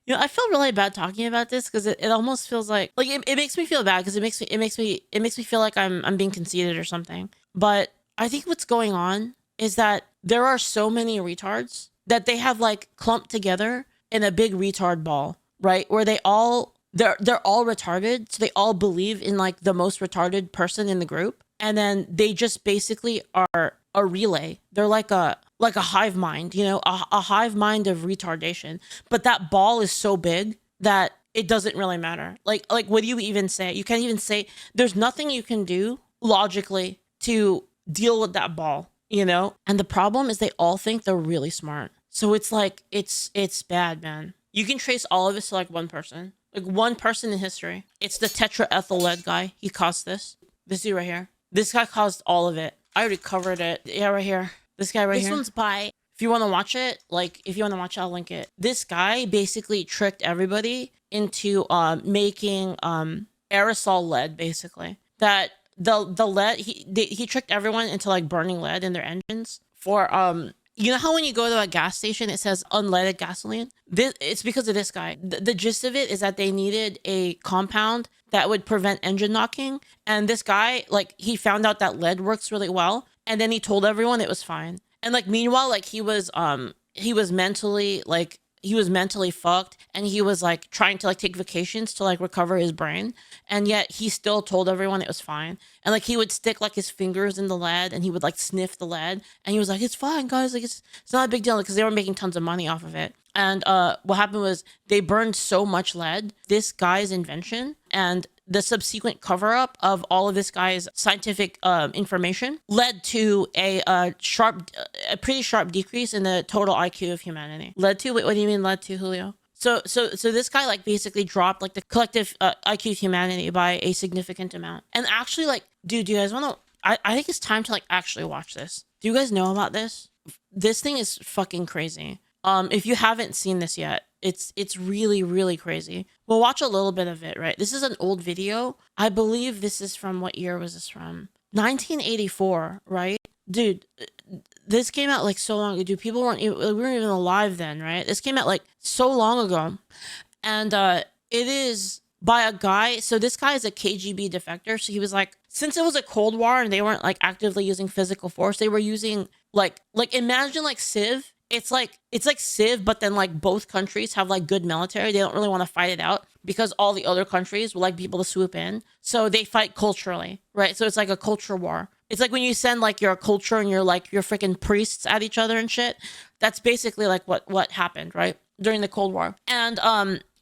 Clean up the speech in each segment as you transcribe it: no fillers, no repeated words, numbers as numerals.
You know, I feel really bad talking about this because it almost feels like it makes me feel bad because it makes me feel like I'm being conceited or something. But I think what's going on is that there are so many retards that they have like clumped together in a big retard ball, right? Where they're all retarded, so they all believe in like the most retarded person in the group, and then they just basically are a relay. They're like a hive mind, you know, a hive mind of retardation. But that ball is so big that it doesn't really matter. Like what do you even say? You can't even say, there's nothing you can do logically to deal with that ball, you know? And the problem is they all think they're really smart. So it's like, it's bad, man. You can trace all of this to like one person in history. It's the tetraethyl lead guy. He caused this. This dude right here. This guy caused all of it. I already covered it. Yeah, right here. This guy right here. This one's by, if you want to watch it, I'll link it. This guy basically tricked everybody into making aerosol lead, basically. That the lead, he tricked everyone into like burning lead in their engines for you know how when you go to a gas station it says unleaded gasoline? It's because of this guy. The gist of it is that they needed a compound that would prevent engine knocking, and this guy, like, he found out that lead works really well, and then he told everyone it was fine. And like meanwhile, like he was mentally fucked, and he was like trying to like take vacations to like recover his brain, and yet he still told everyone it was fine. And like he would stick like his fingers in the lead, and he would like sniff the lead, and he was like, it's fine guys, like it's not a big deal, because they were making tons of money off of it. And what happened was they burned so much lead, this guy's invention and the subsequent cover-up of all of this guy's scientific information led to a pretty sharp decrease in the total IQ of humanity. What do you mean led to, Julio? So this guy like basically dropped like the collective IQ of humanity by a significant amount. And actually, like, dude, do you guys want to? I think it's time to like actually watch this. Do you guys know about this? This thing is fucking crazy. If you haven't seen this yet, it's really, really crazy. We'll watch a little bit of it, right? This is an old video. I believe this is from, what year was this from? 1984, right? Dude, this came out like so long ago. Dude, we weren't even alive then, right? This came out like so long ago. And it is by a guy. So this guy is a KGB defector. So he was like, since it was a Cold War and they weren't like actively using physical force, they were using like imagine like Civ. It's like Civ, but then like both countries have like good military. They don't really want to fight it out because all the other countries would like people to swoop in. So they fight culturally, right? So it's like a culture war. It's like when you send like your culture and your freaking priests at each other and shit. That's basically like what happened, right? During the Cold War. And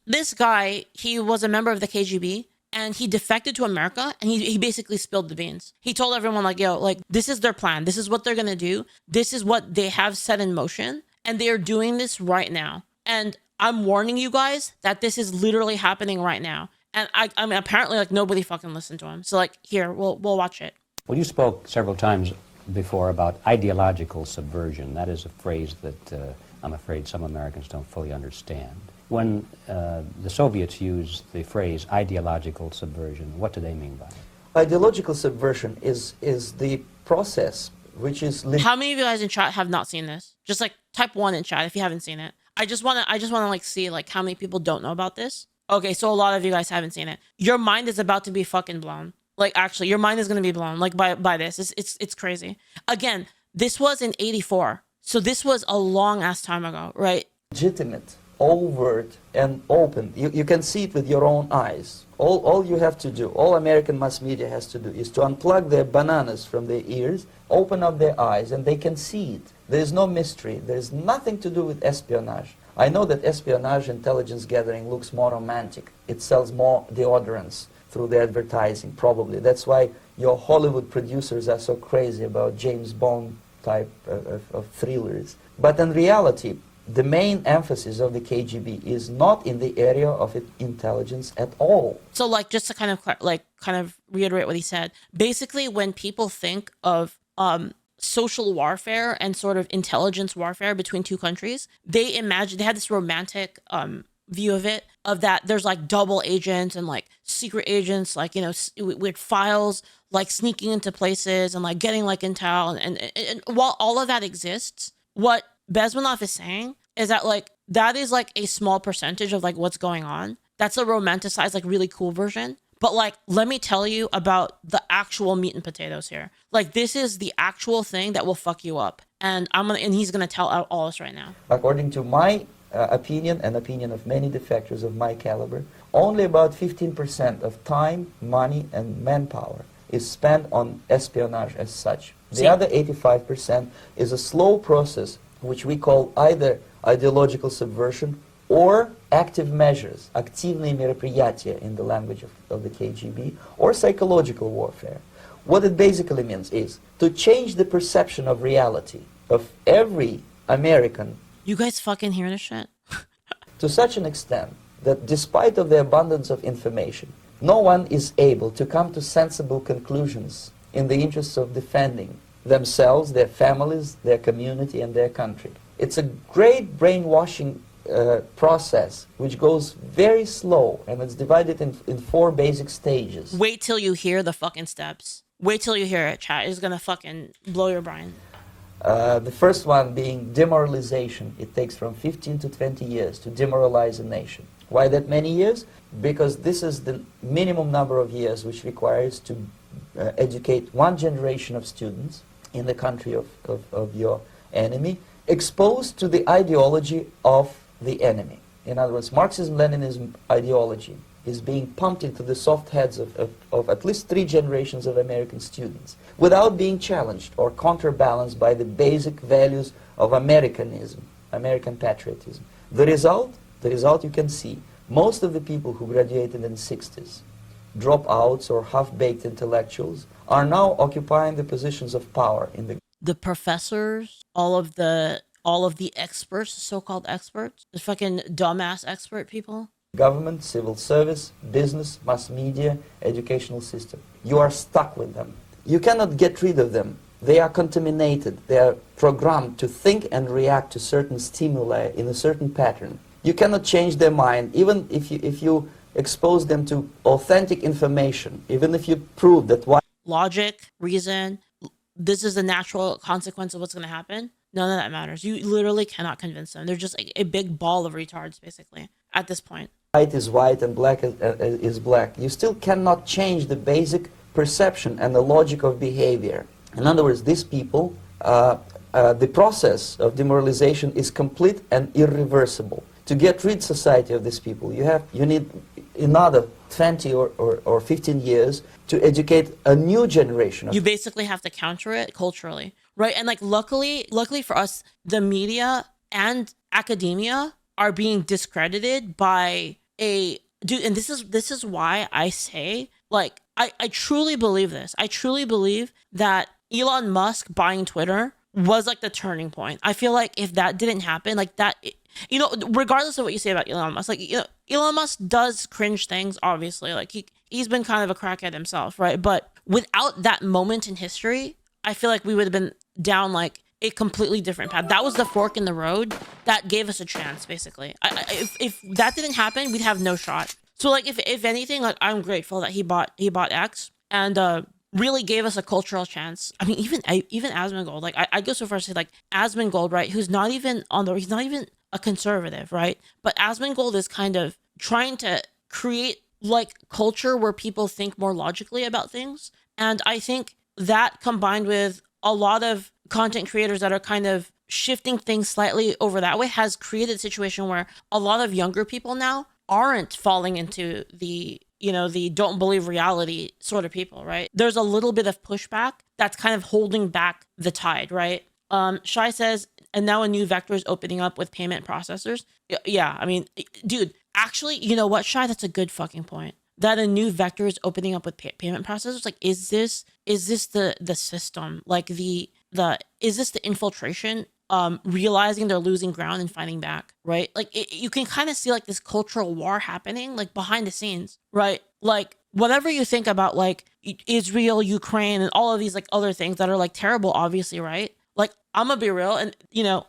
this guy, he was a member of the KGB. And he defected to America, and he basically spilled the beans. He told everyone like, yo, like, this is their plan. This is what they're going to do. This is what they have set in motion. And they are doing this right now. And I'm warning you guys that this is literally happening right now. And I mean, apparently like nobody fucking listened to him. So like, here, we'll watch it. Well, you spoke several times before about ideological subversion. That is a phrase that I'm afraid some Americans don't fully understand. When the Soviets used the phrase ideological subversion, what do they mean by it? Ideological subversion is the process which is... How many of you guys in chat have not seen this? Just like type 1 in chat if you haven't seen it. I just want to like see like how many people don't know about this. Okay, so a lot of you guys haven't seen it. Your mind is about to be fucking blown. Like actually, your mind is going to be blown like by this. It's crazy. Again, this was in 84. So this was a long ass time ago, right? Legitimate, overt, and open. You can see it with your own eyes. All you have to do, all American mass media has to do, is to unplug their bananas from their ears, open up their eyes, and they can see it. There is no mystery. There is nothing to do with espionage. I know that espionage intelligence gathering looks more romantic. It sells more deodorants through the advertising, probably. That's why your Hollywood producers are so crazy about James Bond type of thrillers. But in reality, the main emphasis of the KGB is not in the area of intelligence at all. So like just to kind of reiterate what he said, basically when people think of social warfare and sort of intelligence warfare between two countries, they had this romantic view of it, of that there's like double agents and like secret agents, like, you know, with files like sneaking into places and like getting like intel, and while all of that exists, what Bezmanov is saying is that like that is like a small percentage of like what's going on. That's a romanticized, like really cool version. But like, let me tell you about the actual meat and potatoes here. Like, this is the actual thing that will fuck you up. And he's gonna tell all us right now. According to my opinion and opinion of many defectors of my caliber, only about 15% of time, money, and manpower is spent on espionage as such. The other 85% is a slow process which we call either ideological subversion or active measures, активные мероприятия in the language of the KGB, or psychological warfare. What it basically means is to change the perception of reality of every American. You guys fucking hear this shit? To such an extent that despite of the abundance of information, no one is able to come to sensible conclusions in the interests of defending themselves, their families, their community, and their country. It's a great brainwashing process which goes very slow, and it's divided in 4 basic stages. Wait till you hear the fucking steps. Wait till you hear it, chat. It's gonna fucking blow your brain. The first one being demoralization. It takes from 15 to 20 years to demoralize a nation. Why that many years? Because this is the minimum number of years which requires to educate one generation of students in the country of your enemy, exposed to the ideology of the enemy. In other words, Marxism-Leninism ideology is being pumped into the soft heads of at least 3 generations of American students without being challenged or counterbalanced by the basic values of Americanism, American patriotism. The result you can see. Most of the people who graduated in the 60s, dropouts or half-baked intellectuals, are now occupying the positions of power in the professors, all of the experts, so-called experts, the fucking dumbass expert people. Government, civil service, business, mass media, educational system. You are stuck with them. You cannot get rid of them. They are contaminated. They are programmed to think and react to certain stimuli in a certain pattern. You cannot change their mind, even if you expose them to authentic information, even if you prove that logic, reason, this is the natural consequence of what's going to happen. None of that matters. You literally cannot convince them. They're just a big ball of retards, basically, at this point. White is white and black is black. You still cannot change the basic perception and the logic of behavior. In other words, these people, the process of demoralization is complete and irreversible. To get rid society of these people, you need another 20 or 15 years to educate a new generation. You basically have to counter it culturally, right? And like luckily for us, the media and academia are being discredited by a dude. And this is why I say, like, I truly believe this. I truly believe that Elon Musk buying Twitter was like the turning point. I feel like if that didn't happen, like that, you know, regardless of what you say about Elon Musk, like, you know, Elon Musk does cringe things, obviously. Like he's been kind of a crackhead himself, right? But without that moment in history, I feel like we would have been down like a completely different path. That was the fork in the road that gave us a chance, basically. If that didn't happen, we'd have no shot. So like if anything, like I'm grateful that he bought X and really gave us a cultural chance. I mean, even Asmongold, like I go so far as to say like Asmongold, right? He's not even a conservative, right? But Asmongold is kind of trying to create like culture where people think more logically about things. And I think that combined with a lot of content creators that are kind of shifting things slightly over that way has created a situation where a lot of younger people now aren't falling into the, you know, the don't believe reality sort of people, right? There's a little bit of pushback that's kind of holding back the tide, right? Shai says, and now a new vector is opening up with payment processors. Yeah, I mean, dude, actually, you know what, Shai, that's a good fucking point. That a new vector is opening up with payment processors. Like, is this the system? Like is this the infiltration? Realizing they're losing ground and fighting back, right? Like you can kind of see like this cultural war happening like behind the scenes, right? Like whatever you think about like Israel, Ukraine, and all of these like other things that are like terrible, obviously, right? Like I'm gonna be real, and you know,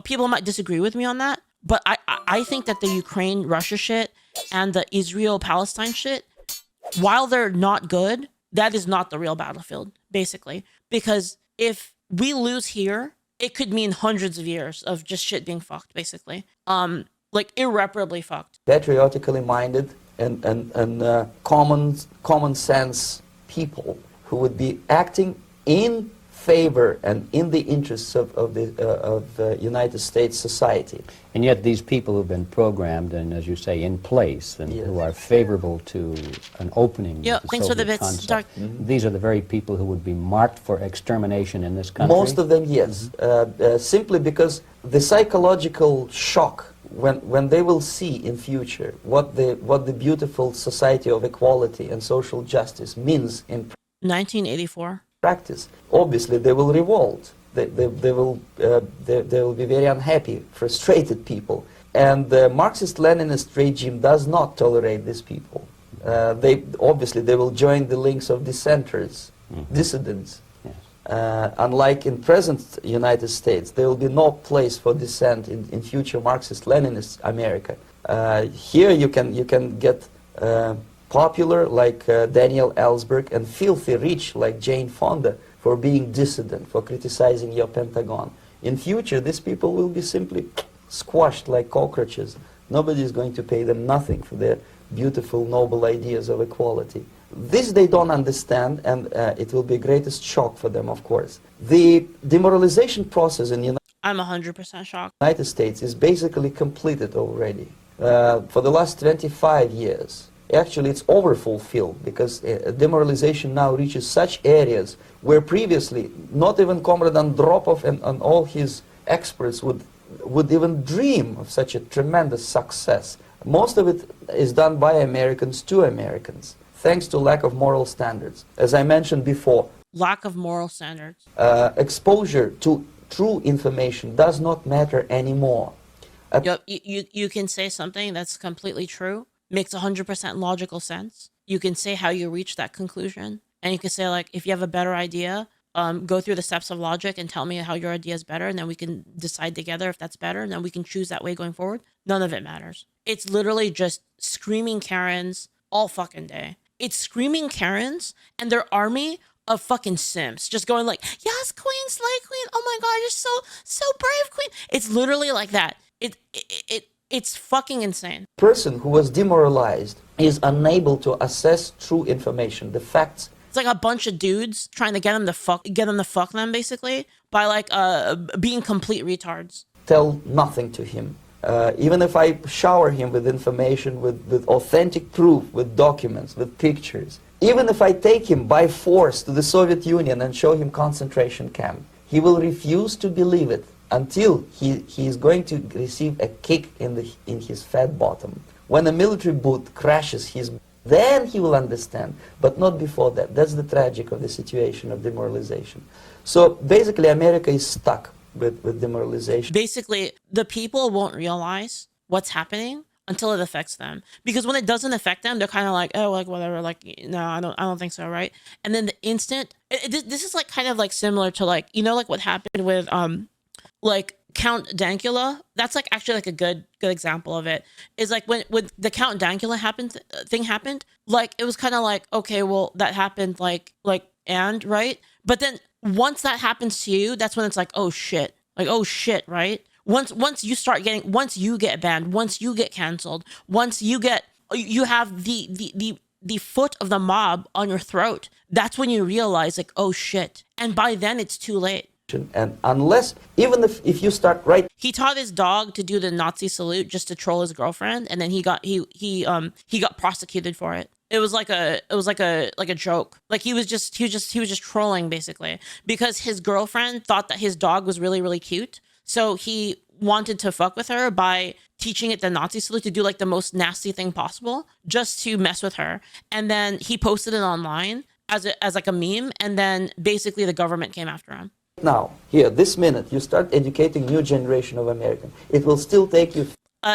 people might disagree with me on that, but I think that the Ukraine Russia shit and the Israel Palestine shit, while they're not good, that is not the real battlefield, basically, because if we lose here it could mean hundreds of years of just shit being fucked, basically. Like irreparably fucked. Patriotically minded and common sense people who would be acting in favor and in the interests of the United States society. And yet these people who've been programmed and, as you say, in place and Yes. who are favorable to an opening Yeah, of the thanks for the Soviet bits, Doc. concept, these are the very people who would be marked for extermination in this country? Most of them, yes. Simply because the psychological shock when they will see in future what the beautiful society of equality and social justice means in 1984. practice, obviously they will revolt. They will be very unhappy, frustrated people. And the Marxist-Leninist regime does not tolerate these people. They will join the links of dissenters, dissidents. Yes. Unlike in present United States, there will be no place for dissent in future Marxist-Leninist America. Here you can get popular like Daniel Ellsberg and filthy rich like Jane Fonda for being dissident, for criticizing your Pentagon. In future, these people will be simply squashed like cockroaches. Nobody is going to pay them nothing for their beautiful, noble ideas of equality. This they don't understand, and it will be greatest shock for them, of course. The demoralization process in the I'm 100% shocked. United States is basically completed already. For the last 25 years, actually it's overfulfilled, because demoralization now reaches such areas where previously not even Comrade Andropov and all his experts would even dream of such a tremendous success. Most of it is done by Americans to Americans, thanks to lack of moral standards. As I mentioned before, Lack of moral standards. exposure to true information does not matter anymore. You can say something that's completely true, makes 100% logical sense. You can say how you reach that conclusion. And you can say, like, if you have a better idea, go through the steps of logic and tell me how your idea is better, and then we can decide together if that's better, and then we can choose that way going forward. None of it matters. It's literally just screaming Karens all fucking day. It's screaming Karens and their army of fucking simps just going like, yes, queen, slay queen. Oh my God, you're so brave, queen. It's literally like that. It's fucking insane. Person who was demoralized is unable to assess true information, the facts. It's like a bunch of dudes trying to get them to fuck them, basically, by like being complete retards. Tell nothing to him. Even if I shower him with information, with authentic proof, with documents, with pictures, even if I take him by force to the Soviet Union and show him concentration camp, he will refuse to believe it until he is going to receive a kick in his fat bottom. When a military boot crashes his, then he will understand, but not before that. That's the tragic of the situation of demoralization. So basically America is stuck with demoralization. Basically, the people won't realize what's happening until it affects them. Because when it doesn't affect them, they're kind of like, oh, like whatever, like, no, I don't think so, right? And then the instant, this is like kind of like similar to like, you know, like what happened with like Count Dankula. That's like actually like a good example of it. Is like when the Count Dankula thing happened, like it was kind of like, okay, well that happened, like and right, but then once that happens to you, that's when it's like, oh shit, right? Once you get banned, once you get canceled, once you have the foot of the mob on your throat, that's when you realize like, oh shit, and by then it's too late. And unless, even if you start right, he taught his dog to do the Nazi salute just to troll his girlfriend, and then he got prosecuted for it. It was like a joke. Like he was just trolling basically, because his girlfriend thought that his dog was really, really cute. So he wanted to fuck with her by teaching it the Nazi salute, to do like the most nasty thing possible just to mess with her. And then he posted it online as like a meme, and then basically the government came after him. now, here, this minute, you start educating new generation of Americans. It will still take you.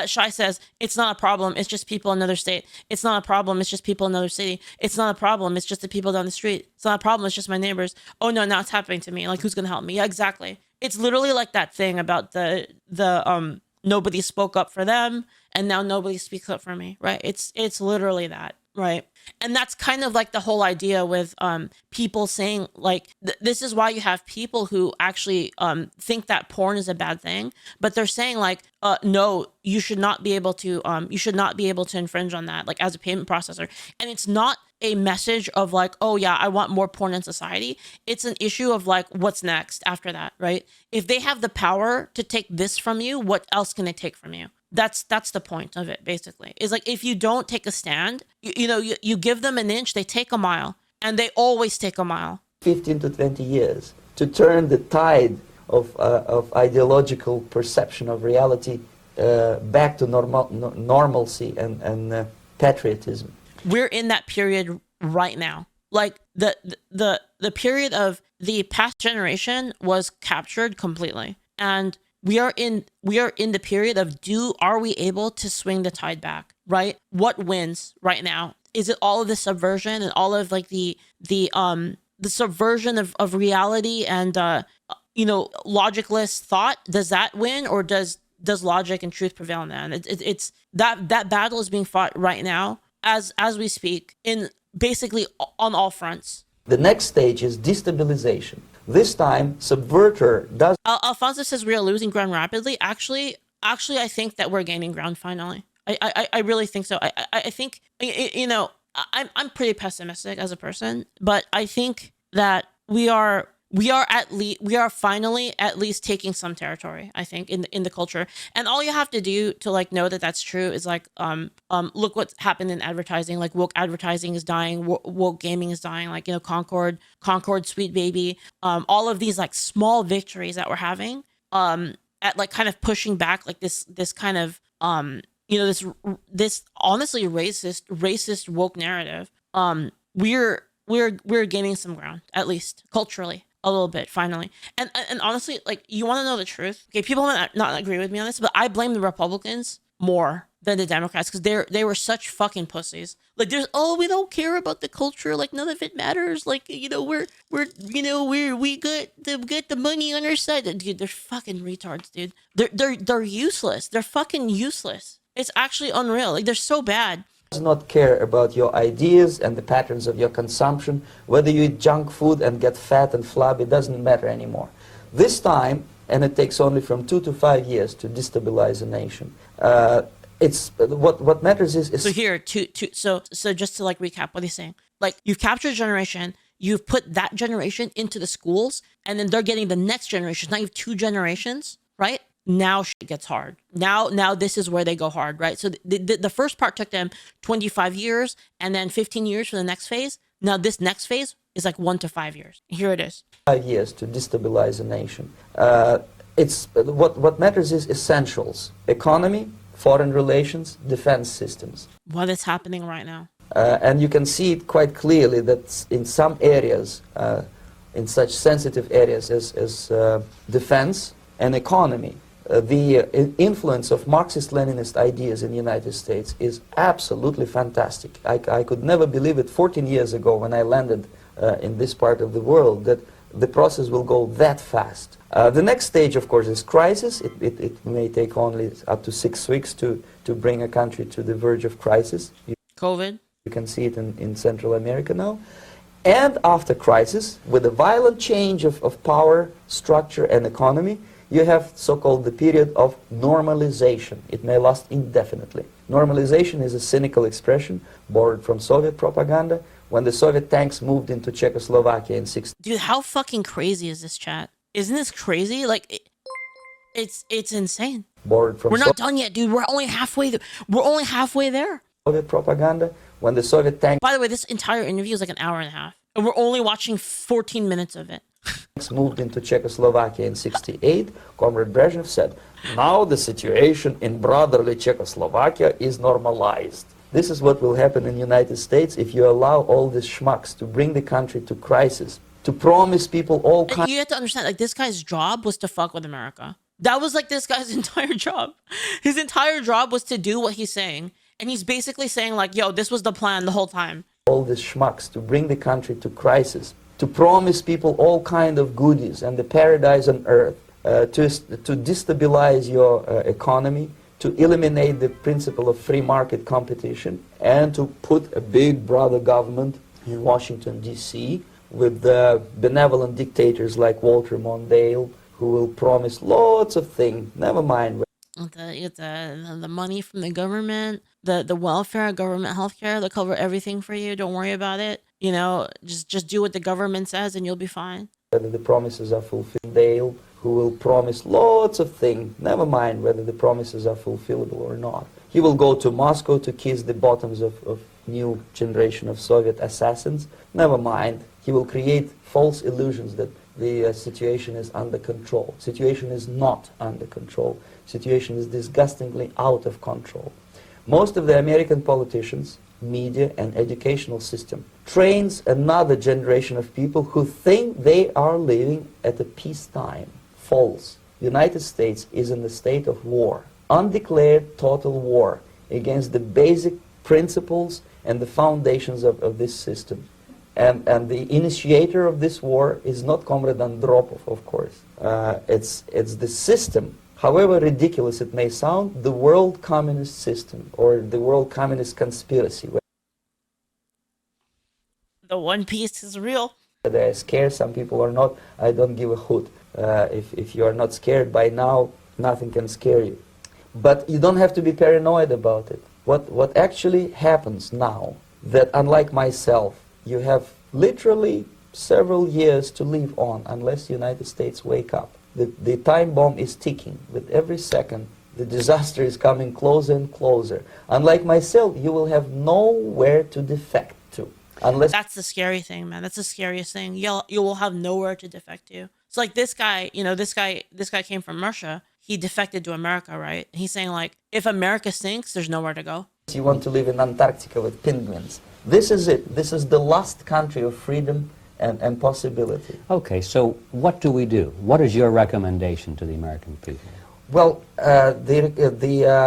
Shai says, it's not a problem, it's just people in another state. It's not a problem, it's just people in another city. It's not a problem, it's just the people down the street. It's not a problem, it's just my neighbors. Oh no, now it's happening to me. Like, who's gonna help me? Yeah, exactly. It's literally like that thing about the nobody spoke up for them, and now nobody speaks up for me, right? It's literally that. Right. And that's kind of like the whole idea with people saying like this is why you have people who actually think that porn is a bad thing, but they're saying like no, you should not be able to infringe on that like as a payment processor. And it's not a message of like, oh yeah, I want more porn in society. It's an issue of like what's next after that, right? If they have the power to take this from you, what else can they take from you? That's the point of it, basically. Is like if you don't take a stand, you give them an inch, they take a mile, and they always take a mile. 15 to 20 years to turn the tide of ideological perception of reality back to normalcy and patriotism. We're in that period right now. Like the period of the past generation was captured completely, and we are in the period of are we able to swing the tide back, right? What wins right now? Is it all of the subversion and all of like the subversion of reality and logicless thought? Does that win, or does logic and truth prevail in that? And it's that battle is being fought right now as we speak in basically on all fronts. The next stage is destabilization. This time, subverter does... Alfonso says we are losing ground rapidly. Actually, I think that we're gaining ground finally. I really think so. I think, I'm pretty pessimistic as a person, but I think that we are finally at least taking some territory, I think, in the culture. And all you have to do to like know that that's true is like look what's happened in advertising. Like woke advertising is dying, woke gaming is dying, like Concord, Sweet Baby, all of these like small victories that we're having at like kind of pushing back like this kind of this honestly racist woke narrative. We're gaining some ground, at least culturally. A little bit, finally. And honestly, like, you want to know the truth? Okay, people might not agree with me on this, but I blame the Republicans more than the Democrats because they were such fucking pussies. Like, we don't care about the culture. Like, none of it matters. Like, we get the money on our side. Dude, they're fucking retards, dude. They're useless. They're fucking useless. It's actually unreal. Like, they're so bad. Does not care about your ideas and the patterns of your consumption. Whether you eat junk food and get fat and flabby, it doesn't matter anymore. This time, and it takes only from 2 to 5 years to destabilize a nation. It's what matters is so here so just to like recap what he's saying. Like, you've captured a generation, you've put that generation into the schools, and then they're getting the next generation. Now you have 2 generations, right? Now shit gets hard. Now this is where they go hard, right? So the first part took them 25 years and then 15 years for the next phase. Now this next phase is like 1 to 5 years. Here it is. 5 years to destabilize a nation. It's what matters is essentials: economy, foreign relations, defense systems. What is happening right now? And you can see it quite clearly that in some areas, in such sensitive areas as defense and economy, the influence of Marxist-Leninist ideas in the United States is absolutely fantastic. I could never believe it 14 years ago when I landed in this part of the world that the process will go that fast. The next stage, of course, is crisis. It may take only up to 6 weeks to bring a country to the verge of crisis. COVID. You can see it in Central America now. And after crisis, with a violent change of power, structure, and economy, you have so-called the period of normalization. It may last indefinitely. Normalization is a cynical expression borrowed from Soviet propaganda when the Soviet tanks moved into Czechoslovakia in 60. Dude, how fucking crazy is this chat? Isn't this crazy? Like, it's insane. Borrowed from We're not done yet, dude. We're only halfway there. Soviet propaganda when the Soviet tanks... By the way, this entire interview is like an hour and a half. And we're only watching 14 minutes of it. moved into Czechoslovakia in 1968, Comrade Brezhnev said, now the situation in brotherly Czechoslovakia is normalized. This is what will happen in the United States if you allow all these schmucks to bring the country to crisis, to promise people all kinds... You have to understand, like, this guy's job was to fuck with America. That was like this guy's entire job. His entire job was to do what he's saying. And he's basically saying like, yo, this was the plan the whole time. All these schmucks to bring the country to crisis, to promise people all kind of goodies and the paradise on earth, to destabilize your economy, to eliminate the principle of free market competition and to put a big brother government in Washington, D.C., with benevolent dictators like Walter Mondale, who will promise lots of things, never mind. The money from the government, the welfare, government healthcare, they'll cover everything for you. Don't worry about it. You know, just do what the government says and you'll be fine. Whether the promises are fulfilled. Dale, who will promise lots of things, never mind whether the promises are fulfillable or not. He will go to Moscow to kiss the bottoms of new generation of Soviet assassins, never mind. He will create false illusions that the situation is under control. Situation is not under control. Situation is disgustingly out of control. Most of the American politicians, media, and educational system trains another generation of people who think they are living at a peacetime. False. The United States is in the state of war, undeclared total war against the basic principles and the foundations of this system. And the initiator of this war is not Comrade Andropov, of course. It's the system. However ridiculous it may sound, the world communist system or the world communist conspiracy. The One Piece is real. Whether they're scared, some people are not, I don't give a hoot. If you are not scared by now, nothing can scare you. But you don't have to be paranoid about it. What actually happens now, that unlike myself, you have literally several years to live on unless the United States wake up. The time bomb is ticking. With every second, the disaster is coming closer and closer. Unlike myself, you will have nowhere to defect to. Unless that's the scary thing, man. That's the scariest thing. You will have nowhere to defect to. It's like this guy, you know, this guy came from Russia. He defected to America, right? He's saying like, if America sinks, there's nowhere to go. You want to live in Antarctica with penguins. This is it. This is the last country of freedom and possibility. Okay, so what do we do? What is your recommendation to the American people? Well, the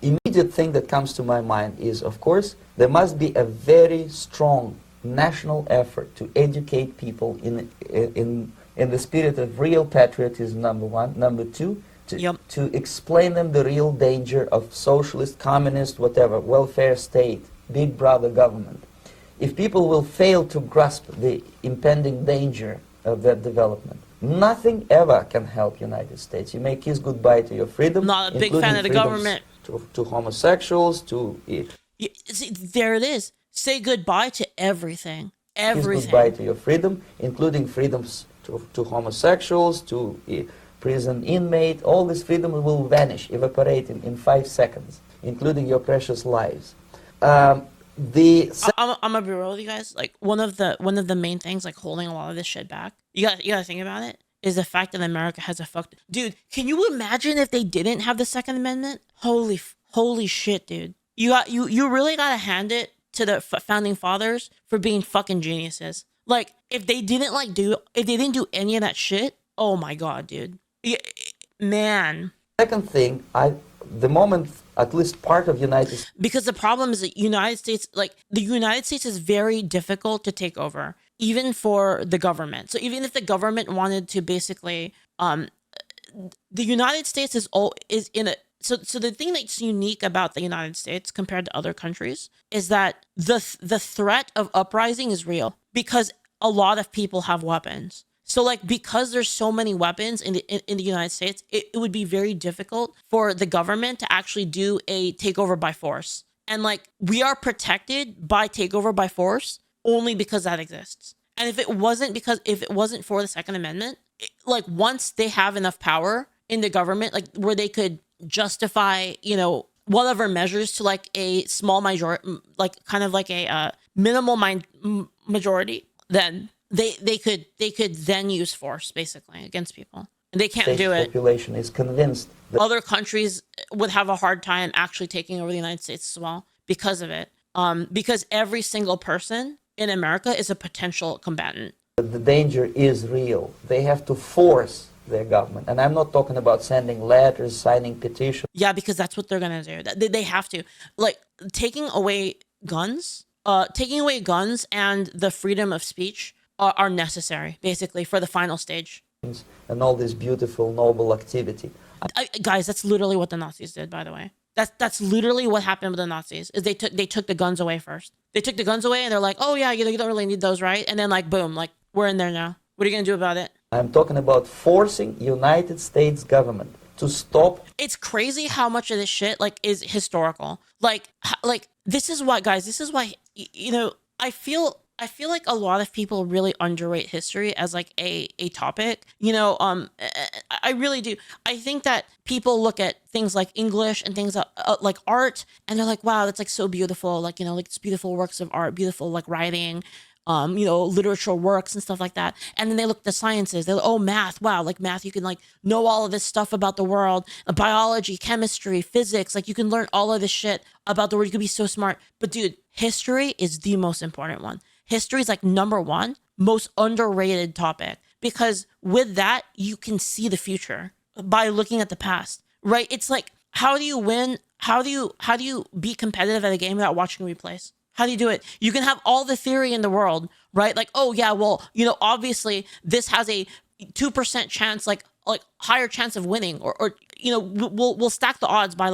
immediate thing that comes to my mind is, of course, there must be a very strong national effort to educate people in the spirit of real patriotism, number one. Number two, to explain them the real danger of socialist, communist, whatever, welfare state, big brother government. If people will fail to grasp the impending danger of that development, nothing ever can help United States. You may kiss goodbye to your freedom. Not a big fan of the government. To homosexuals, to... See, there it is. Say goodbye to everything. Everything. Kiss goodbye to your freedom, including freedoms to homosexuals, to prison inmate. All this freedom will vanish, evaporate in 5 seconds, including your precious lives. I'm gonna be real with you guys. Like one of the main things like holding a lot of this shit back, you gotta think about it, is the fact that America has a fucked... Dude, can you imagine if they didn't have the Second Amendment? Holy shit, dude. You really gotta hand it to the founding fathers for being fucking geniuses. Like if they didn't do any of that shit, oh my god, dude. Man. Second thing, the moment at least part of United States... Because the problem is that the United States is very difficult to take over, even for the government. So even if the government wanted to basically, the United States is in a... So the thing that's unique about the United States compared to other countries is that the threat of uprising is real because a lot of people have weapons. So like because there's so many weapons in the United States, it would be very difficult for the government to actually do a takeover by force. And like we are protected by takeover by force only because that exists. And if it wasn't for the Second Amendment, like once they have enough power in the government, like where they could justify, you know, whatever measures to like a small majority, like kind of like a minimal majority, then they could then use force basically against people. And they can't do it. Population is convinced that other countries would have a hard time actually taking over the United States as well because of it. Because every single person in America is a potential combatant. the danger is real. They have to force their government. And I'm not talking about sending letters, signing petitions. Yeah, because that's what they're going to do. They have to. Like, taking away guns and the freedom of speech are necessary, basically, for the final stage. And all this beautiful, noble activity. Guys, that's literally what the Nazis did, by the way. That's literally what happened with the Nazis. Is they took the guns away first. They took the guns away and they're like, oh yeah, you don't really need those, right? And then like boom, like we're in there now. What are you gonna do about it? I'm talking about forcing United States government to stop. It's crazy how much of this shit like is historical. Like this is why, guys. This is why I feel like a lot of people really underrate history as like a topic. I really do. I think that people look at things like English and things like art, and they're like, wow, that's like so beautiful. Like like it's beautiful works of art, beautiful like writing. Literature works and stuff like that. And then they look at the sciences. They're like, oh, math. Wow. Like math, you can like know all of this stuff about the world, biology, chemistry, physics. Like you can learn all of this shit about the world. You could be so smart. But dude, history is the most important one. History is like number one, most underrated topic, because with that, you can see the future by looking at the past, right? It's like, how do you win? How do you be competitive at a game without watching replays? How do you do it? You can have all the theory in the world, right? Like, oh yeah, well, obviously this has a 2% chance, like higher chance of winning, or we'll stack the odds by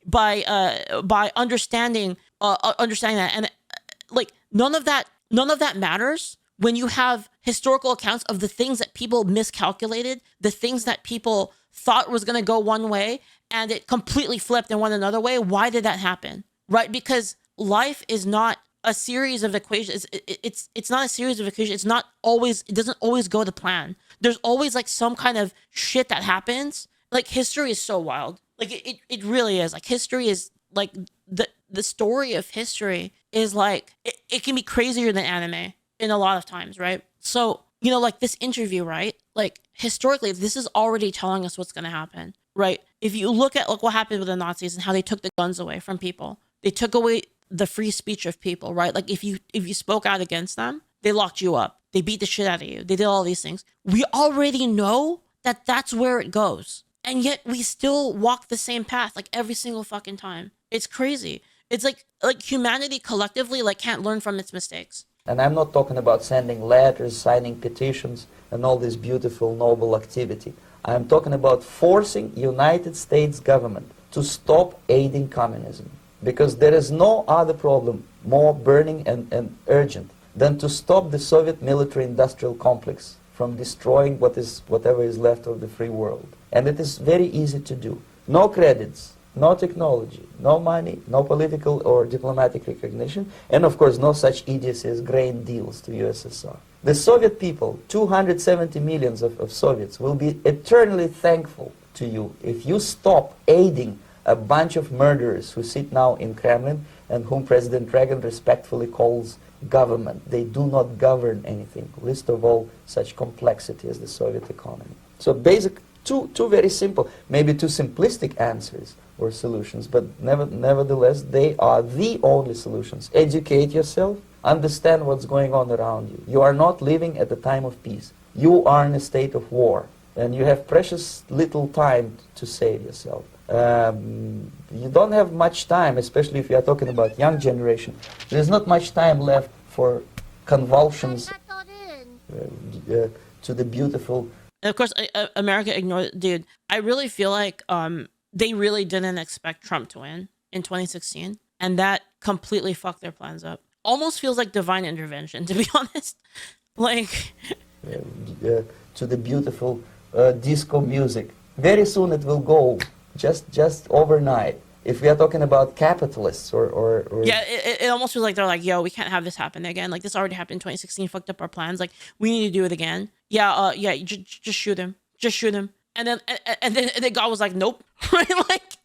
by understanding that, and like none of that matters when you have historical accounts of the things that people miscalculated, the things that people thought was going to go one way and it completely flipped and went another way. Why did that happen? Right? Because life is not a series of equations. It's not a series of equations. It doesn't always go to plan. There's always like some kind of shit that happens. Like history is so wild. Like it really is. Like history is like the story of history is like, it can be crazier than anime in a lot of times, right? So, like this interview, right? Like historically, this is already telling us what's going to happen, right? If you look at like what happened with the Nazis and how they took the guns away from people, they took away the free speech of people, right? Like if you spoke out against them, they locked you up. They beat the shit out of you. They did all these things. We already know that that's where it goes. And yet we still walk the same path like every single fucking time. It's crazy. It's like humanity collectively like can't learn from its mistakes. And I'm not talking about sending letters, signing petitions, and all this beautiful, noble activity. I'm talking about forcing United States government to stop aiding communism. Because there is no other problem more burning and urgent than to stop the Soviet military-industrial complex from destroying whatever is left of the free world. And it is very easy to do. No credits, no technology, no money, no political or diplomatic recognition, and of course no such idiocy as grain deals to USSR. The Soviet people, 270 millions of Soviets, will be eternally thankful to you if you stop aiding a bunch of murderers who sit now in Kremlin and whom President Reagan respectfully calls government. They do not govern anything, least of all such complexity as the Soviet economy. So two very simple, maybe too simplistic answers or solutions, but nevertheless they are the only solutions. Educate yourself, understand what's going on around you. You are not living at a time of peace. You are in a state of war, and you have precious little time to save yourself. You don't have much time, especially if you are talking about young generation. There's not much time left for convulsions to the beautiful. And of course, America ignored. Dude, I really feel like they really didn't expect Trump to win in 2016, and that completely fucked their plans up. Almost feels like divine intervention, to be honest. Like to the beautiful disco music. Very soon it will go. Just overnight. If we are talking about capitalists or yeah, it almost feels like they're like, yo, we can't have this happen again. Like this already happened in 2016, fucked up our plans. Like we need to do it again. Yeah, just shoot him, And then God was like, nope. Right? Like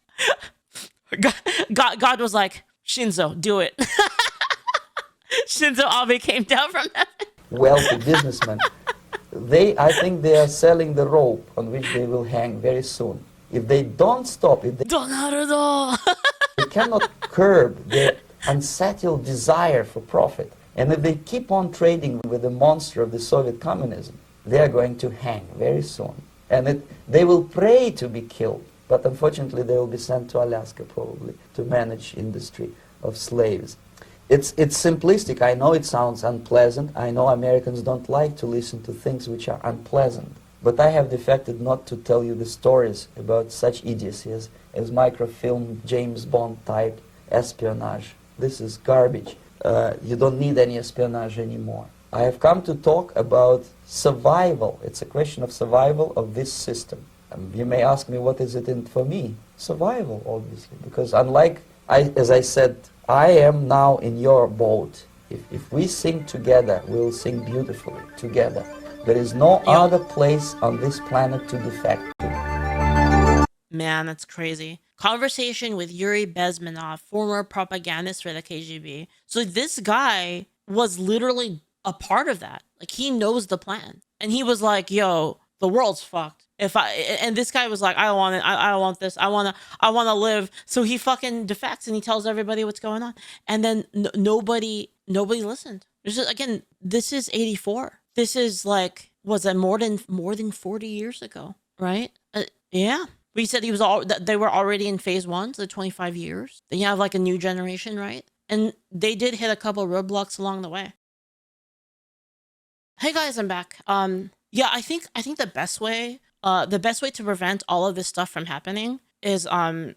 God was like, Shinzo, do it. Shinzo Abe came down from heaven. Wealthy businessmen. I think they are selling the rope on which they will hang very soon. If they don't stop, if they cannot curb their unsettled desire for profit, and if they keep on trading with the monster of the Soviet communism, they are going to hang very soon. And they will pray to be killed, but unfortunately they will be sent to Alaska probably to manage industry of slaves. It's simplistic. I know it sounds unpleasant. I know Americans don't like to listen to things which are unpleasant. But I have defected not to tell you the stories about such idiocy as microfilm, James Bond type espionage. This is garbage. You don't need any espionage anymore. I have come to talk about survival. It's a question of survival of this system. You may ask me, what is it in for me? Survival, obviously, because unlike, as I said, I am now in your boat. If we sing together, we'll sing beautifully together. There is no other place on this planet to defect to. Man, that's crazy. Conversation with Yuri Bezmenov, former propagandist for the KGB. So this guy was literally a part of that. Like, he knows the plan. And he was like, yo, the world's fucked. And this guy was like, I don't want it. I don't want this. I want to live. So he fucking defects and he tells everybody what's going on. And then nobody listened. Again, this is 84. This is like, was that more than 40 years ago, right? Yeah. We said they were already in phase 1, so 25 years. Then you have like a new generation, right? And they did hit a couple roadblocks along the way. Hey guys, I'm back. Yeah, I think the best way to prevent all of this stuff from happening is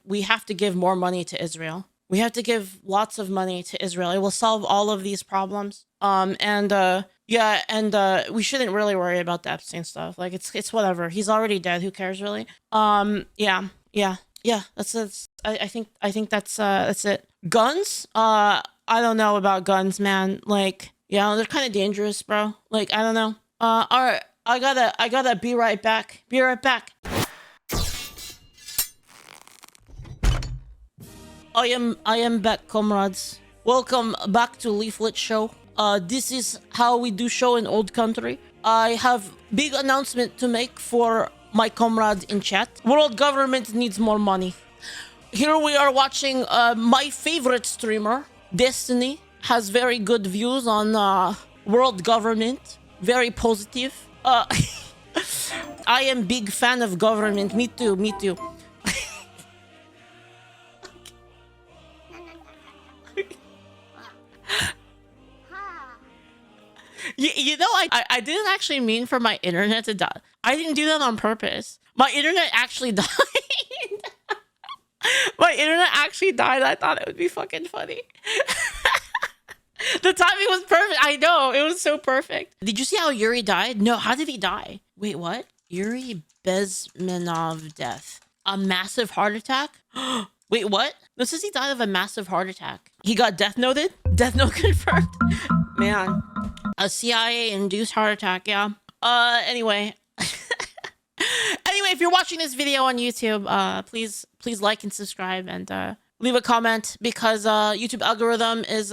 we have to give more money to Israel. We have to give lots of money to Israel. It will solve all of these problems. Yeah, and we shouldn't really worry about the Epstein stuff. Like, it's whatever. He's already dead. Who cares, really? Yeah. That's I think that's it. Guns? I don't know about guns, man. Like, yeah, they're kind of dangerous, bro. Like, I don't know. All right, I gotta be right back. Be right back. I am back, comrades. Welcome back to Leaflit show. This is how we do show in old country. I have big announcement to make for my comrades in chat. World government needs more money. Here we are watching my favorite streamer, Destiny, has very good views on world government. Very positive. I am big fan of government. Me too. You know, I didn't actually mean for my internet to die. I didn't do that on purpose. My internet actually died. My internet actually died. I thought it would be fucking funny. The timing was perfect. I know. It was so perfect. Did you see how Yuri died? No, how did he die? Wait, what? Yuri Bezmenov death. A massive heart attack? Wait, what? This says he died of a massive heart attack. He got death noted? Death note confirmed? Man. A CIA-induced heart attack, yeah. Anyway. Anyway, if you're watching this video on YouTube, please like and subscribe and leave a comment, because YouTube algorithm is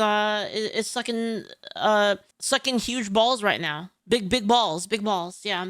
sucking huge balls right now. Big balls, yeah.